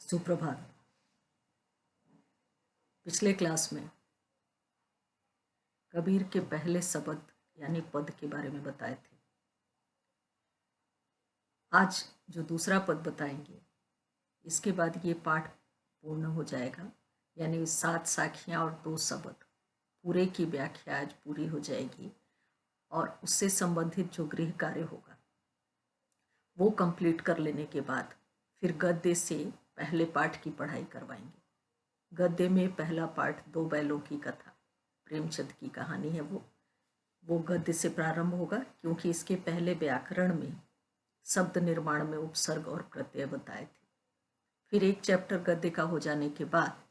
सुप्रभात। पिछले क्लास में कबीर के पहले शब्द यानी पद के बारे में बताए थे। आज जो दूसरा पद बताएंगे इसके बाद ये पाठ पूर्ण हो जाएगा, यानी 7 साखियाँ और 2 शब्द पूरे की व्याख्या आज पूरी हो जाएगी और उससे संबंधित जो गृह कार्य होगा वो कंप्लीट कर लेने के बाद फिर गद्य से पहले पाठ की पढ़ाई करवाएंगे। गद्य में पहला पाठ 2 बैलों की कथा, प्रेमचंद की कहानी है। वो गद्य से प्रारंभ होगा, क्योंकि इसके पहले व्याकरण में शब्द निर्माण में उपसर्ग और प्रत्यय बताए थे। फिर एक चैप्टर गद्य का हो जाने के बाद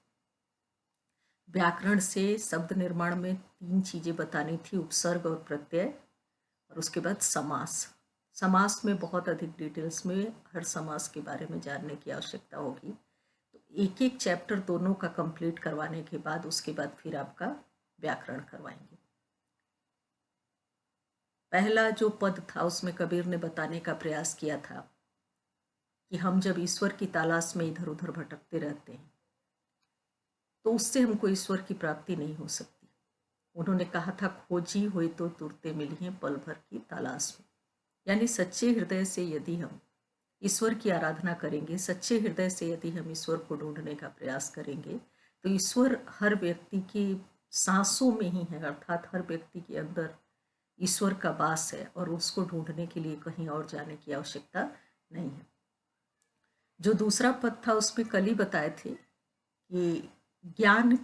व्याकरण से शब्द निर्माण में 3 चीजें बतानी थी, उपसर्ग और प्रत्यय, और उसके बाद समास। समास में बहुत अधिक डिटेल्स में हर समास के बारे में जानने की आवश्यकता होगी, तो एक एक चैप्टर दोनों का कंप्लीट करवाने के बाद उसके बाद फिर आपका व्याकरण करवाएंगे। पहला जो पद था उसमें कबीर ने बताने का प्रयास किया था कि हम जब ईश्वर की तलाश में इधर उधर भटकते रहते हैं तो उससे हमको ईश्वर की प्राप्ति नहीं हो सकती। उन्होंने कहा था, खोजी हुई तो तुरते मिली हैं पल भर की तलाश में। यानी सच्चे हृदय से यदि हम ईश्वर की आराधना करेंगे, सच्चे हृदय से यदि हम ईश्वर को ढूंढने का प्रयास करेंगे, तो ईश्वर हर व्यक्ति की सांसों में ही है, अर्थात हर व्यक्ति के अंदर ईश्वर का वास है और उसको ढूंढने के लिए कहीं और जाने की आवश्यकता नहीं है। जो दूसरा पद था उसमें कल ही बताए थे कि ज्ञान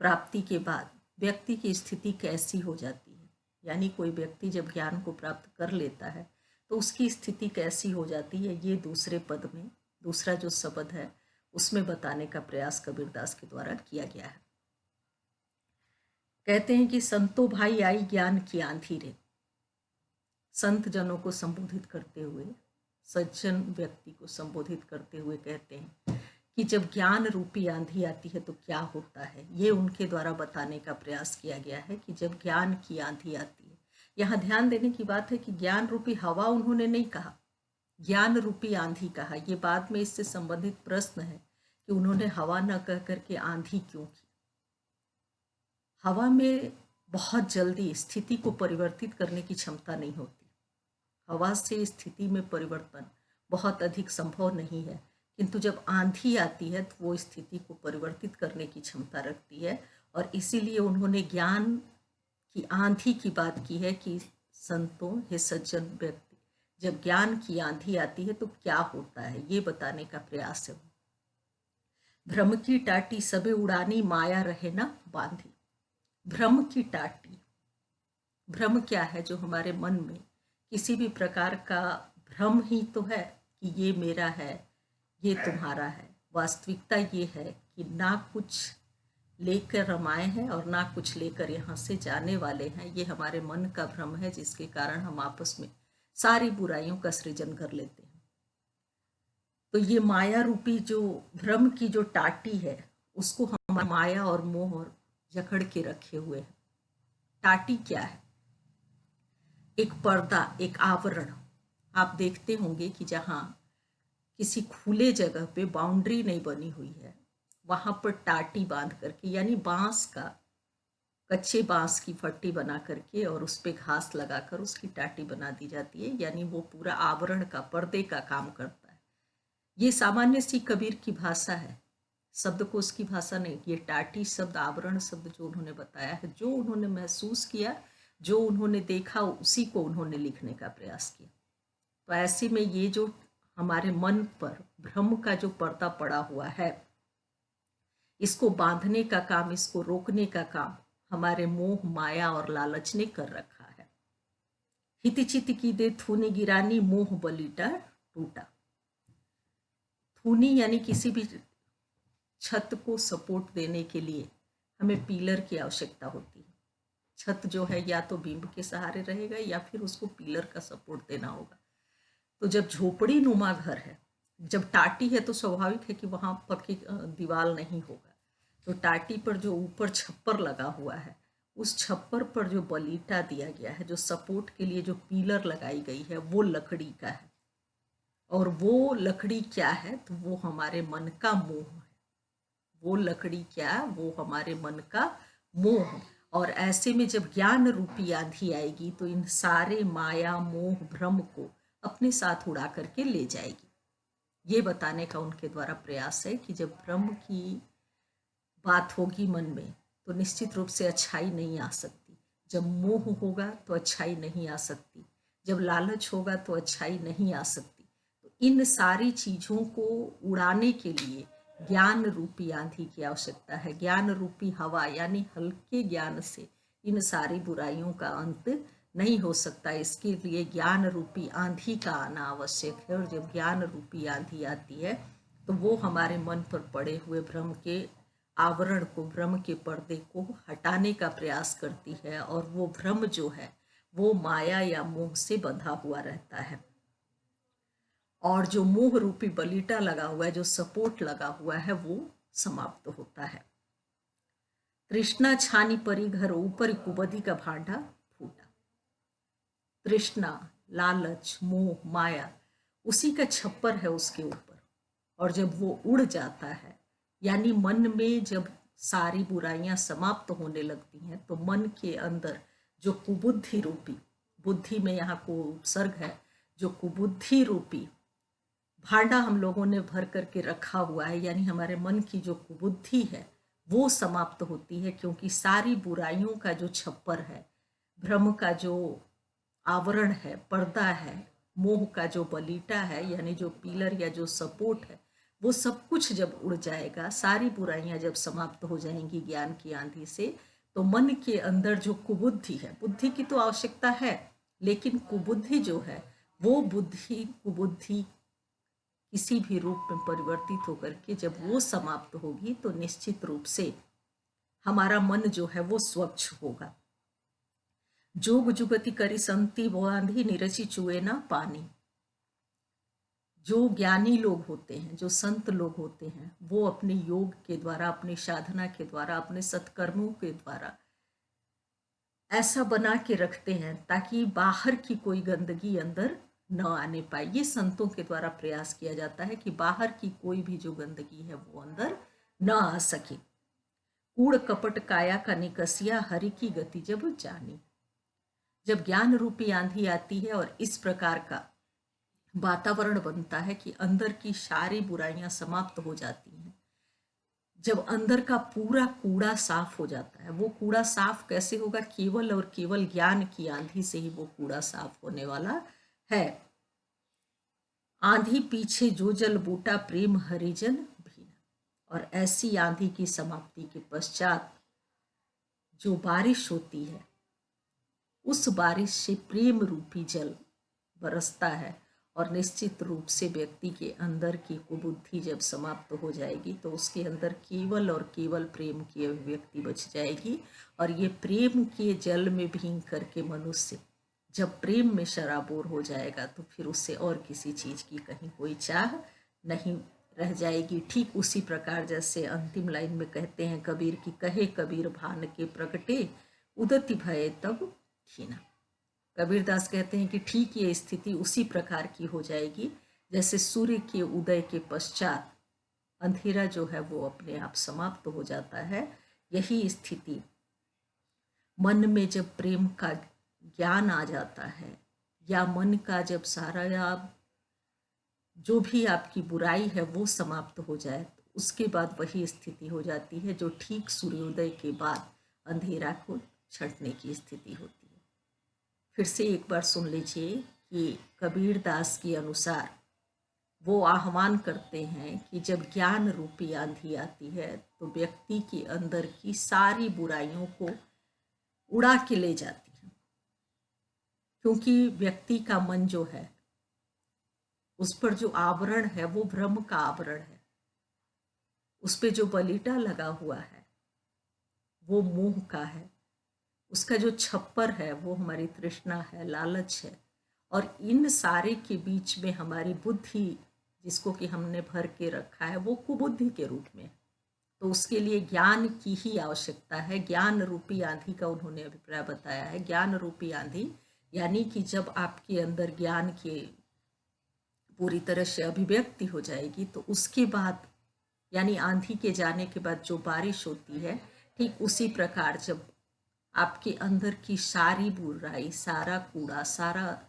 प्राप्ति के बाद व्यक्ति की स्थिति कैसी हो जाती है, यानी कोई व्यक्ति जब ज्ञान को प्राप्त कर लेता है तो उसकी स्थिति कैसी हो जाती है, ये दूसरे पद में दूसरा जो शब्द है उसमें बताने का प्रयास कबीरदास के द्वारा किया गया है। कहते हैं कि संतो भाई आई ज्ञान की आंधी रे। संत जनों को संबोधित करते हुए, सज्जन व्यक्ति को संबोधित करते हुए कहते हैं कि जब ज्ञान रूपी आंधी आती है तो क्या होता है, ये उनके द्वारा बताने का प्रयास किया गया है कि जब ज्ञान की आंधी आती है। यहाँ ध्यान देने की बात है कि ज्ञान रूपी हवा उन्होंने नहीं कहा, ज्ञान रूपी आंधी कहा। ये बाद में इससे संबंधित प्रश्न है कि उन्होंने हवा न कह करके आंधी क्यों की। हवा में बहुत जल्दी स्थिति को परिवर्तित करने की क्षमता नहीं होती, हवा से स्थिति में परिवर्तन बहुत अधिक संभव नहीं है, किंतु जब आंधी आती है तो वो स्थिति को परिवर्तित करने की क्षमता रखती है। और इसीलिए उन्होंने ज्ञान की आंधी की बात की है कि संतों, हे सज्जन व्यक्ति, जब ज्ञान की आंधी आती है तो क्या होता है, ये बताने का प्रयास है। भ्रम की टाटी सबे उड़ानी, माया रहे ना बांधी। भ्रम की टाटी, भ्रम क्या है, जो हमारे मन में किसी भी प्रकार का भ्रम ही तो है कि ये मेरा है, ये तुम्हारा है। वास्तविकता ये है कि ना कुछ लेकर रमाए हैं और ना कुछ लेकर यहाँ से जाने वाले हैं। ये हमारे मन का भ्रम है, जिसके कारण हम आपस में सारी बुराइयों का सृजन कर लेते हैं। तो ये माया रूपी जो भ्रम की जो टाटी है उसको हम माया और मोह और जकड़ के रखे हुए हैं। टाटी क्या है? एक पर्दा, एक आवरण। आप देखते होंगे कि जहाँ किसी खुले जगह पे बाउंड्री नहीं बनी हुई है वहां पर टाटी बांध करके, यानी बांस का, कच्चे बांस की फट्टी बना करके और उस पे घास लगाकर उसकी टाटी बना दी जाती है, यानी वो पूरा आवरण का, पर्दे का काम करता है। ये सामान्य सी कबीर की भाषा है, शब्दकोश की भाषा नहीं। ये टाटी शब्द, आवरण शब्द जो उन्होंने बताया है, जो उन्होंने महसूस किया, जो उन्होंने देखा, उसी को उन्होंने लिखने का प्रयास किया। तो ऐसे में ये जो हमारे मन पर भ्रम का जो पर्दा पड़ा हुआ है, इसको बांधने का काम, इसको रोकने का काम हमारे मोह, माया और लालच ने कर रखा है। हिति चित की दे थूनी गिरानी, मोह बलीटा टूटा। थूनी यानी किसी भी छत को सपोर्ट देने के लिए हमें पिलर की आवश्यकता होती है। छत जो है या तो बीम के सहारे रहेगा या फिर उसको पिलर का सपोर्ट देना होगा। तो जब झोपड़ी नुमा घर है, जब टाटी है, तो स्वाभाविक है कि वहां पक्की दीवार नहीं होगा। तो टाटी पर जो ऊपर छप्पर लगा हुआ है, उस छप्पर पर जो बलीटा दिया गया है, जो सपोर्ट के लिए जो पिलर लगाई गई है, वो लकड़ी का है। और वो लकड़ी क्या है? तो वो हमारे मन का मोह है। वो लकड़ी क्या है? वो हमारे मन का मोह है। और ऐसे में जब ज्ञान रूपी आंधी आएगी तो इन सारे माया मोह भ्रम को अपने साथ उड़ा करके ले जाएगी। ये बताने का उनके द्वारा प्रयास है कि जब ब्रह्म की बात होगी मन में तो निश्चित रूप से अच्छाई नहीं आ सकती। जब मोह होगा तो अच्छाई नहीं आ सकती। जब लालच होगा तो अच्छाई नहीं आ सकती। तो इन सारी चीजों को उड़ाने के लिए ज्ञान रूपी आंधी की आवश्यकता है। ज्ञान रूपी हवा यानी हल्के ज्ञान से इन सारी बुराइयों का अंत नहीं हो सकता। इसके लिए ज्ञान रूपी आंधी का आना आवश्यक है। और जब ज्ञान रूपी आंधी आती है तो वो हमारे मन पर पड़े हुए भ्रम के आवरण को, भ्रम के पर्दे को हटाने का प्रयास करती है। और वो भ्रम जो है वो माया या मोह से बंधा हुआ रहता है। और जो मोह रूपी बलीटा लगा हुआ है, जो सपोर्ट लगा हुआ है, वो समाप्त होता है। तृष्णा छानी परी घर ऊपर कुबदी का भांडा फूटा। तृष्णा, लालच, मोह, माया उसी का छप्पर है उसके ऊपर। और जब वो उड़ जाता है यानी मन में जब सारी बुराइयां समाप्त होने लगती हैं तो मन के अंदर जो कुबुद्धि रूपी, बुद्धि में यहाँ को उपसर्ग है, जो कुबुद्धि रूपी भांडा हम लोगों ने भर करके रखा हुआ है, यानी हमारे मन की जो कुबुद्धि है वो समाप्त होती है। क्योंकि सारी बुराइयों का जो छप्पर है, भ्रम का जो आवरण है, पर्दा है, मोह का जो बलीटा है यानी जो पिलर या जो सपोर्ट है, वो सब कुछ जब उड़ जाएगा, सारी बुराइयां जब समाप्त हो जाएंगी ज्ञान की आंधी से, तो मन के अंदर जो कुबुद्धि है, बुद्धि की तो आवश्यकता है, लेकिन कुबुद्धि जो है वो कुबुद्धि किसी भी रूप में परिवर्तित होकर के जब वो समाप्त होगी तो निश्चित रूप से हमारा मन जो है वो स्वच्छ होगा। जोग जुगति करी संति बांधी निरची चुए ना पानी। जो ज्ञानी लोग होते हैं, जो संत लोग होते हैं, वो अपने योग के द्वारा, अपनी साधना के द्वारा, अपने सत्कर्मों के द्वारा ऐसा बना के रखते हैं ताकि बाहर की कोई गंदगी अंदर न आने पाए। ये संतों के द्वारा प्रयास किया जाता है कि बाहर की कोई भी जो गंदगी है वो अंदर न आ सके। कूड़ कपट काया का निकसिया हरि की गति जब जानी। जब ज्ञान रूपी आंधी आती है और इस प्रकार का वातावरण बनता है कि अंदर की सारी बुराइयां समाप्त हो जाती हैं, जब अंदर का पूरा कूड़ा साफ हो जाता है, वो कूड़ा साफ कैसे होगा? केवल और केवल ज्ञान की आंधी से ही वो कूड़ा साफ होने वाला है। आंधी पीछे जो जल बूटा प्रेम हरिजन भीना। और ऐसी आंधी की समाप्ति के पश्चात जो बारिश होती है, उस बारिश से प्रेम रूपी जल बरसता है। और निश्चित रूप से व्यक्ति के अंदर की कुबुद्धि जब समाप्त हो जाएगी तो उसके अंदर केवल और केवल प्रेम की अभिव्यक्ति बच जाएगी। और ये प्रेम के जल में भीग करके मनुष्य जब प्रेम में शराबोर हो जाएगा तो फिर उससे और किसी चीज की कहीं कोई चाह नहीं रह जाएगी। ठीक उसी प्रकार जैसे अंतिम लाइन में कहते हैं कबीर की, कहे कबीर भान के प्रगटे उदति भय तब खीना। कबीरदास कहते हैं कि ठीक ये स्थिति उसी प्रकार की हो जाएगी जैसे सूर्य के उदय के पश्चात अंधेरा जो है वो अपने आप समाप्त हो जाता है। यही स्थिति मन में जब प्रेम का ज्ञान आ जाता है, या मन का जब सारा जो भी आपकी बुराई है वो समाप्त हो जाए, तो उसके बाद वही स्थिति हो जाती है जो ठीक सूर्योदय के बाद अंधेरा को छंटने की स्थिति होती है। फिर से एक बार सुन लीजिए कि कबीर दास के अनुसार वो आह्वान करते हैं कि जब ज्ञान रूपी आंधी आती है तो व्यक्ति के अंदर की सारी बुराइयों को उड़ा के ले जाती है। क्योंकि व्यक्ति का मन जो है उस पर जो आवरण है वो भ्रम का आवरण है, उस पे जो बलीटा लगा हुआ है वो मोह का है, उसका जो छप्पर है वो हमारी तृष्णा है, लालच है। और इन सारे के बीच में हमारी बुद्धि जिसको कि हमने भर के रखा है वो कुबुद्धि के रूप में। तो उसके लिए ज्ञान की ही आवश्यकता है। ज्ञान रूपी आंधी का उन्होंने अभिप्राय बताया है। ज्ञान रूपी आंधी यानी कि जब आपके अंदर ज्ञान के पूरी तरह से अभिव्यक्ति हो जाएगी, तो उसके बाद यानी आंधी के जाने के बाद जो बारिश होती है, ठीक उसी प्रकार जब आपके अंदर की सारी बुराई, सारा कूड़ा, सारा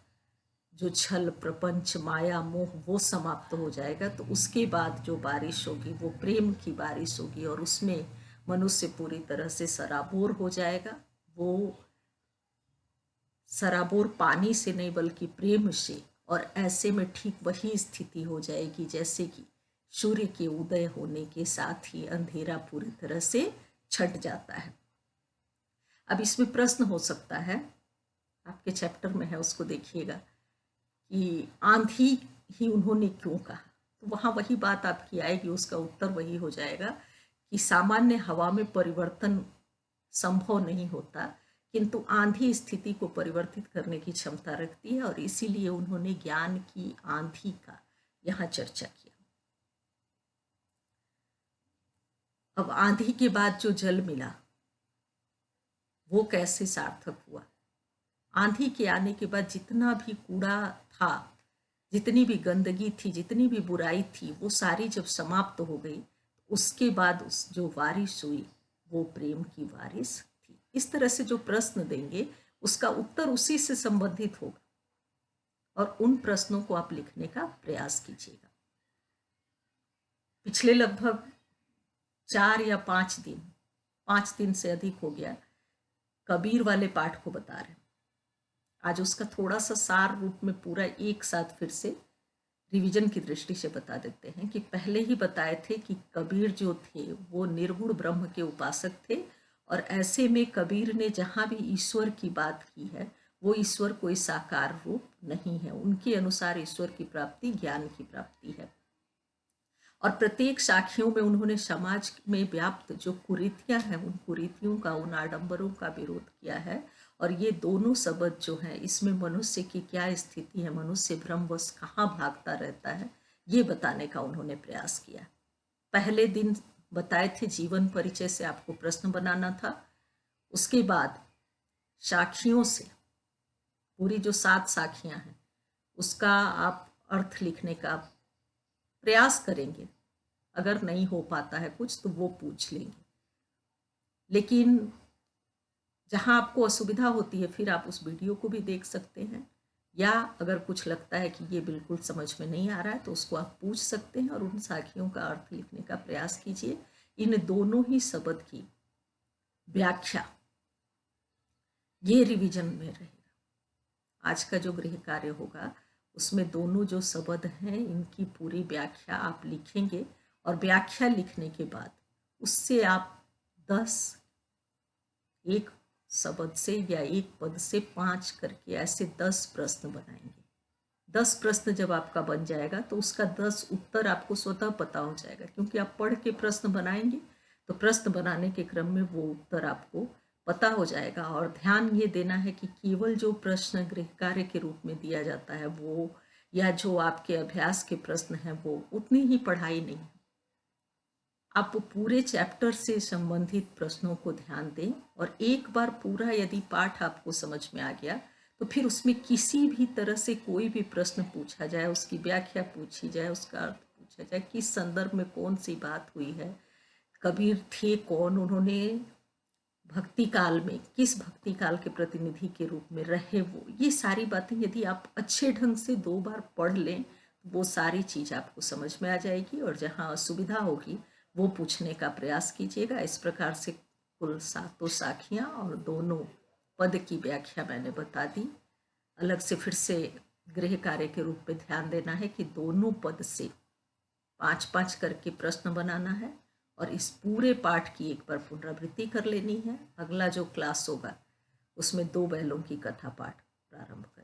जो छल प्रपंच माया मोह वो समाप्त हो जाएगा, तो उसके बाद जो बारिश होगी वो प्रेम की बारिश होगी और उसमें मनुष्य पूरी तरह से सराबोर हो जाएगा। वो सराबोर पानी से नहीं बल्कि प्रेम से, और ऐसे में ठीक वही स्थिति हो जाएगी जैसे कि सूर्य के उदय होने के साथ ही अंधेरा पूरी तरह से छट जाता है। अब इसमें प्रश्न हो सकता है, आपके चैप्टर में है उसको देखिएगा, कि आंधी ही उन्होंने क्यों कहा, तो वहाँ वही बात आपकी आएगी, उसका उत्तर वही हो जाएगा कि सामान्य हवा में परिवर्तन संभव नहीं होता, किंतु आंधी स्थिति को परिवर्तित करने की क्षमता रखती है, और इसीलिए उन्होंने ज्ञान की आंधी का यहाँ चर्चा किया। अब आंधी के बाद जो जल मिला वो कैसे सार्थक हुआ। आंधी के आने के बाद जितना भी कूड़ा था, जितनी भी गंदगी थी, जितनी भी बुराई थी, वो सारी जब समाप्त हो गई, उसके बाद उस जो बारिश हुई वो प्रेम की बारिश थी। इस तरह से जो प्रश्न देंगे उसका उत्तर उसी से संबंधित होगा, और उन प्रश्नों को आप लिखने का प्रयास कीजिएगा। पिछले लगभग 4 या 5 दिन से अधिक हो गया कबीर वाले पाठ को बता रहे हैं। आज उसका थोड़ा सा सार रूप में पूरा एक साथ फिर से रिवीजन की दृष्टि से बता देते हैं कि पहले ही बताए थे कि कबीर जो थे वो निर्गुण ब्रह्म के उपासक थे, और ऐसे में कबीर ने जहाँ भी ईश्वर की बात की है वो ईश्वर कोई साकार रूप नहीं है। उनके अनुसार ईश्वर की प्राप्ति ज्ञान की प्राप्ति है, और प्रत्येक साखियों में उन्होंने समाज में व्याप्त जो कुरीतियां हैं उन कुरीतियों का, उन आडंबरों का विरोध किया है। और ये दोनों शब्द जो हैं इसमें मनुष्य की क्या स्थिति है, मनुष्य भ्रमवश कहाँ भागता रहता है, ये बताने का उन्होंने प्रयास किया। पहले दिन बताए थे जीवन परिचय से आपको प्रश्न बनाना था, उसके बाद साखियों से पूरी जो 7 साखियां हैं उसका आप अर्थ लिखने का प्रयास करेंगे। अगर नहीं हो पाता है कुछ तो वो पूछ लेंगे, लेकिन जहाँ आपको असुविधा होती है फिर आप उस वीडियो को भी देख सकते हैं, या अगर कुछ लगता है कि ये बिल्कुल समझ में नहीं आ रहा है तो उसको आप पूछ सकते हैं और उन साखियों का अर्थ लिखने का प्रयास कीजिए। इन दोनों ही शब्द की व्याख्या ये रिवीजन में रहेगा। आज का जो गृह कार्य होगा उसमें दोनों जो शब्द हैं इनकी पूरी व्याख्या आप लिखेंगे, और व्याख्या लिखने के बाद उससे आप 10 एक शब्द से या एक पद से 5 करके ऐसे 10 प्रश्न बनाएंगे। 10 प्रश्न जब आपका बन जाएगा तो उसका 10 उत्तर आपको स्वतः पता हो जाएगा, क्योंकि आप पढ़ के प्रश्न बनाएंगे तो प्रश्न बनाने के क्रम में वो उत्तर आपको पता हो जाएगा। और ध्यान ये देना है कि केवल जो प्रश्न गृह कार्य के रूप में दिया जाता है वो, या जो आपके अभ्यास के प्रश्न हैं वो उतनी ही पढ़ाई नहीं है। आप पूरे चैप्टर से संबंधित प्रश्नों को ध्यान दें, और एक बार पूरा यदि पाठ आपको समझ में आ गया तो फिर उसमें किसी भी तरह से कोई भी प्रश्न पूछा जाए, उसकी व्याख्या पूछी जाए, उसका अर्थ पूछा जाए, किस संदर्भ में कौन सी बात हुई है, कबीर थे कौन, उन्होंने भक्ति काल में किस भक्ति काल के प्रतिनिधि के रूप में रहे, ये सारी बातें यदि आप अच्छे ढंग से 2 बार पढ़ लें तो वो सारी चीज़ आपको समझ में आ जाएगी, और जहाँ असुविधा होगी वो पूछने का प्रयास कीजिएगा। इस प्रकार से कुल 7 साखियाँ और दोनों पद की व्याख्या मैंने बता दी। अलग से फिर से गृह कार्य के रूप में ध्यान देना है कि दोनों पद से 5-5 करके प्रश्न बनाना है, और इस पूरे पाठ की एक बार पुनरावृत्ति कर लेनी है। अगला जो क्लास होगा उसमें 2 बैलों की कथा पाठ प्रारंभ करें।